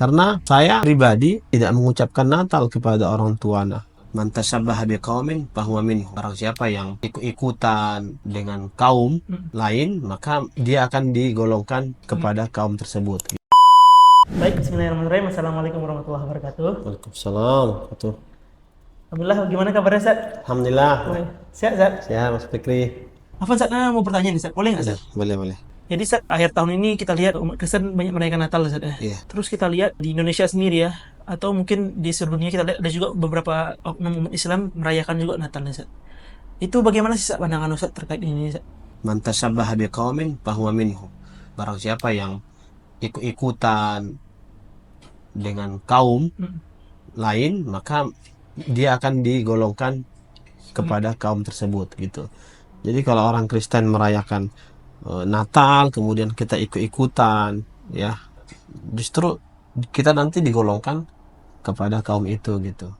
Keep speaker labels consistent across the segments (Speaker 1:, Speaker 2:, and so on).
Speaker 1: Karena saya pribadi tidak mengucapkan Natal kepada orang tuanya. Man tashabbaha biqaumin fahuwa minhum. Barang siapa yang ikut-ikutan dengan kaum lain, maka dia akan digolongkan kepada kaum tersebut.
Speaker 2: Baik, bismillahirrahmanirrahim. Assalamualaikum warahmatullahi wabarakatuh.
Speaker 1: Waalaikumsalam.
Speaker 2: Alhamdulillah, gimana kabarnya, Ustaz?
Speaker 1: Alhamdulillah.
Speaker 2: Sehat, Ustaz?
Speaker 1: Sehat, Mas Fikri.
Speaker 2: Apa, Ustaz? Mau bertanya nih, Ustaz. Boleh nggak, Ustaz?
Speaker 1: Boleh.
Speaker 2: Jadi, Ustaz, akhir tahun ini kita lihat umat Kristen banyak merayakan Natal, Ustaz.
Speaker 1: Iya.
Speaker 2: Terus kita lihat di Indonesia sendiri ya, atau mungkin di seluruh dunia kita lihat ada juga beberapa oknum umat Islam merayakan juga Natal, Ustaz. Itu bagaimana sih, Ustaz, pandangan Ustaz terkait ini, Ustaz?
Speaker 1: Man tashabbaha biqaumin fahuwa minhum. Barang siapa yang ikut-ikutan dengan kaum lain, maka dia akan digolongkan kepada kaum tersebut gitu. Jadi kalau orang Kristen merayakan Natal, kemudian kita ikut-ikutan, ya, justru kita nanti digolongkan kepada kaum itu gitu.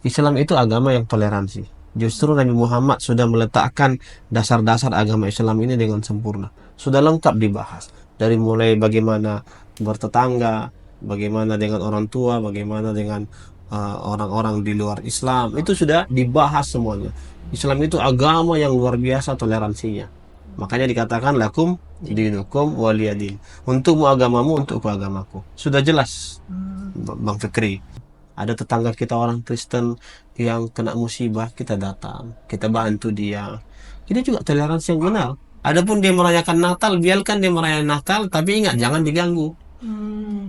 Speaker 1: Islam itu agama yang toleransi. Justru Nabi Muhammad sudah meletakkan dasar-dasar agama Islam ini dengan sempurna. Sudah lengkap dibahas. Dari mulai bagaimana bertetangga, bagaimana dengan orang tua, bagaimana dengan orang-orang di luar Islam. Itu sudah dibahas semuanya. Islam itu agama yang luar biasa toleransinya. Makanya dikatakan lakum dinukum waliyadin. Untukmu agamamu, untukku agamaku. Sudah jelas, Bang Fikri. Ada tetangga kita orang Kristen yang kena musibah, kita datang, kita bantu dia. Ini juga toleransi yang benar. Adapun dia merayakan Natal, biarkan dia merayakan Natal, tapi ingat jangan diganggu.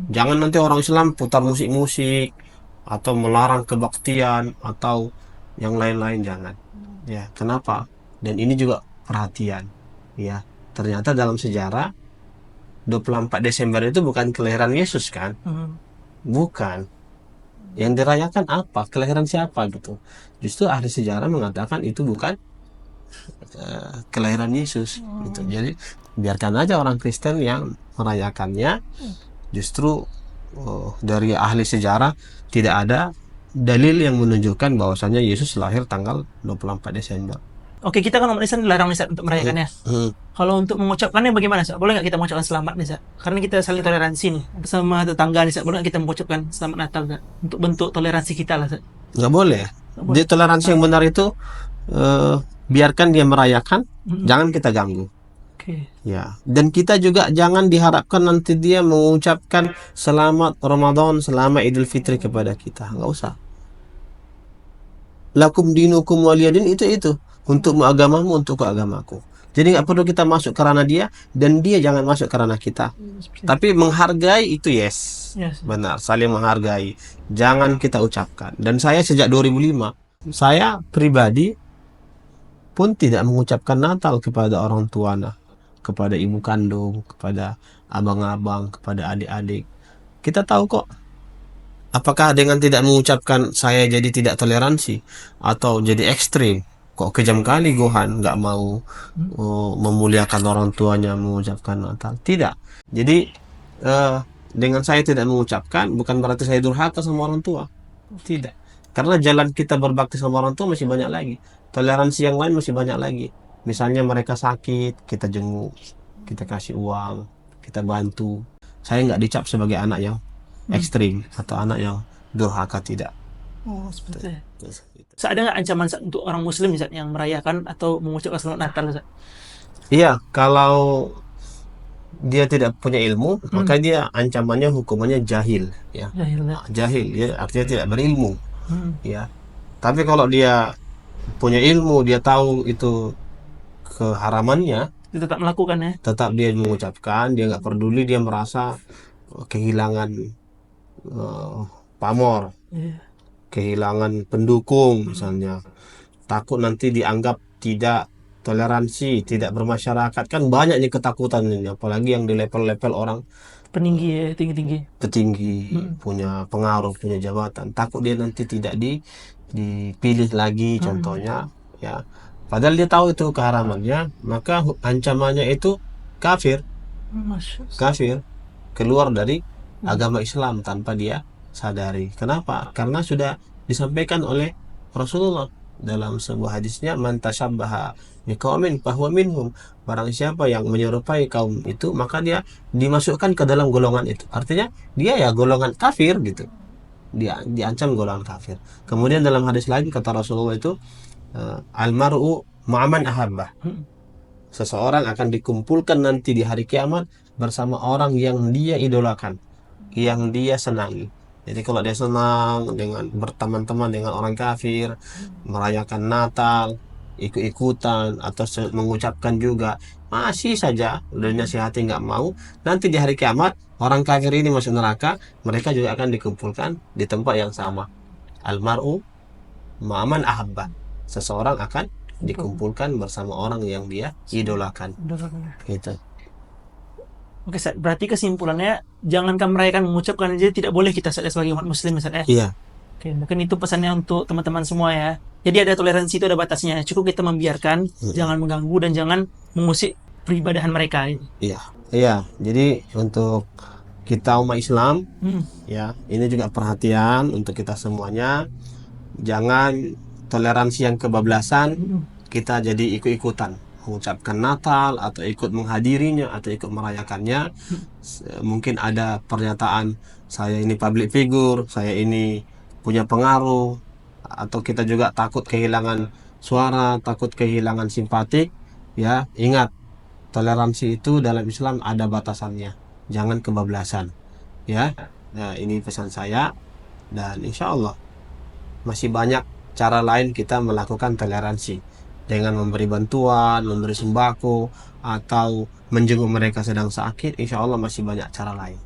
Speaker 1: Jangan nanti orang Islam putar musik-musik atau melarang kebaktian atau yang lain-lain, jangan. Ya, kenapa? Dan ini juga perhatian. Ya, ternyata dalam sejarah 24 Desember itu bukan kelahiran Yesus kan? Bukan. Yang dirayakan apa? Kelahiran siapa gitu. Justru ahli sejarah mengatakan itu bukan kelahiran Yesus gitu. Jadi biarkan aja orang Kristen yang merayakannya. Justru dari ahli sejarah tidak ada dalil yang menunjukkan bahwasanya Yesus lahir tanggal 24 Desember.
Speaker 2: Oke, kita kan umat Islam dilarang nih, Ustaz, untuk merayakannya. Kalau untuk mengucapkannya bagaimana, Ustaz? Boleh nggak kita mengucapkan selamat nih, Ustaz? Karena kita saling toleransi nih bersama tetangga nih, Ustaz. Boleh nggak kita mengucapkan selamat Natal, Ustaz? Untuk bentuk toleransi kita lah, Ustaz.
Speaker 1: Nggak boleh. Di toleransi yang benar itu biarkan dia merayakan, jangan kita ganggu.
Speaker 2: Oke.
Speaker 1: Ya, dan kita juga jangan diharapkan nanti dia mengucapkan selamat Ramadan, selamat Idul Fitri kepada kita. Nggak usah. Lakum dinukum waliyadin itu. Untukmu agamamu, untukku agamaku. Jadi nggak perlu kita masuk karena dia, dan dia jangan masuk karena kita. Tapi menghargai itu yes. Benar, saling menghargai. Jangan kita ucapkan. Dan saya sejak 2005, saya pribadi pun tidak mengucapkan Natal kepada orang tuanya, kepada ibu kandung, kepada abang-abang, kepada adik-adik. Kita tahu kok, apakah dengan tidak mengucapkan saya jadi tidak toleransi atau jadi ekstrim? Kok kejam kali Gohan nggak mau memuliakan orang tuanya mengucapkan Natal? Tidak. Jadi dengan saya tidak mengucapkan bukan berarti saya durhaka sama orang tua. Tidak. Karena jalan kita berbakti sama orang tua masih banyak lagi. Toleransi yang lain masih banyak lagi. Misalnya mereka sakit, kita jenguk, kita kasih uang, kita bantu. Saya nggak dicap sebagai anak yang ekstrim atau anak yang durhaka, tidak.
Speaker 2: Oh, seperti itu. Ustaz, ada nggak ancaman, Ustaz, untuk orang Muslim, Ustaz, yang merayakan atau mengucapkan selamat Natal, Ustaz?
Speaker 1: Iya, kalau dia tidak punya ilmu, maka dia ancamannya hukumannya jahil, ya. Jahil, ya, artinya tidak berilmu, ya. Tapi kalau dia punya ilmu, dia tahu itu keharamannya,
Speaker 2: Dia tetap melakukan ya.
Speaker 1: tetap dia mengucapkan, dia nggak peduli, dia merasa kehilangan pamor, kehilangan pendukung misalnya, takut nanti dianggap tidak toleransi, tidak bermasyarakat, kan banyak nih ketakutan ini, apalagi yang di level-level orang
Speaker 2: Peninggi ya, tinggi-tinggi.
Speaker 1: petinggi, punya pengaruh, punya jabatan, takut dia nanti tidak dipilih lagi contohnya, ya. Padahal dia tahu itu keharamannya, maka ancamannya itu kafir, keluar dari agama Islam tanpa dia sadari. Kenapa? Karena sudah disampaikan oleh Rasulullah. dalam sebuah hadisnya, man tasyabbaha biqaumin fahuwa minhum. Barang siapa yang menyerupai kaum itu, maka dia dimasukkan ke dalam golongan itu. Artinya dia ya golongan kafir gitu. Dia diancam golongan kafir. Kemudian dalam hadis lain kata Rasulullah itu, almar'u ma'aman ahabbah. Seseorang akan dikumpulkan nanti di hari kiamat bersama orang yang dia idolakan, yang dia senangi. Jadi kalau dia senang dengan berteman-teman dengan orang kafir, merayakan Natal, ikut-ikutan atau mengucapkan juga, masih saja udah dinasihati nggak mau, nanti di hari kiamat orang kafir ini masuk neraka, mereka juga akan dikumpulkan di tempat yang sama. Almar'u ma'aman ahabba. Seseorang akan dikumpulkan bersama orang yang dia idolakan. Gitu.
Speaker 2: Oke, Ustaz. Berarti kesimpulannya, jangankan merayakan, mengucapkan aja tidak boleh kita sebagai umat muslim, Ustaz, ya?
Speaker 1: Iya.
Speaker 2: Oke, mungkin itu pesannya untuk teman-teman semua ya. Jadi ada toleransi itu, ada batasnya. Cukup kita membiarkan, jangan mengganggu dan jangan mengusik peribadahan mereka.
Speaker 1: Iya. Iya. Jadi untuk kita umat Islam, ya, ini juga perhatian untuk kita semuanya. Jangan toleransi yang kebablasan, kita jadi ikut-ikutan mengucapkan Natal atau ikut menghadirinya atau ikut merayakannya. Mungkin ada pernyataan, saya ini public figure, saya ini punya pengaruh, atau kita juga takut kehilangan suara, takut kehilangan simpatik. Ya, ingat, toleransi itu dalam Islam ada batasannya, jangan kebablasan. Ya, nah ini pesan saya, dan insya Allah masih banyak cara lain kita melakukan toleransi, dengan memberi bantuan, memberi sembako, atau menjenguk mereka sedang sakit. Insya Allah masih banyak cara lain.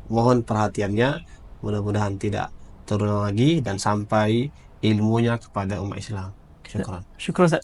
Speaker 1: Mohon perhatiannya, mudah-mudahan tidak terulang lagi dan sampai ilmunya kepada umat Islam. Syukran.
Speaker 2: Syukur, Ustaz.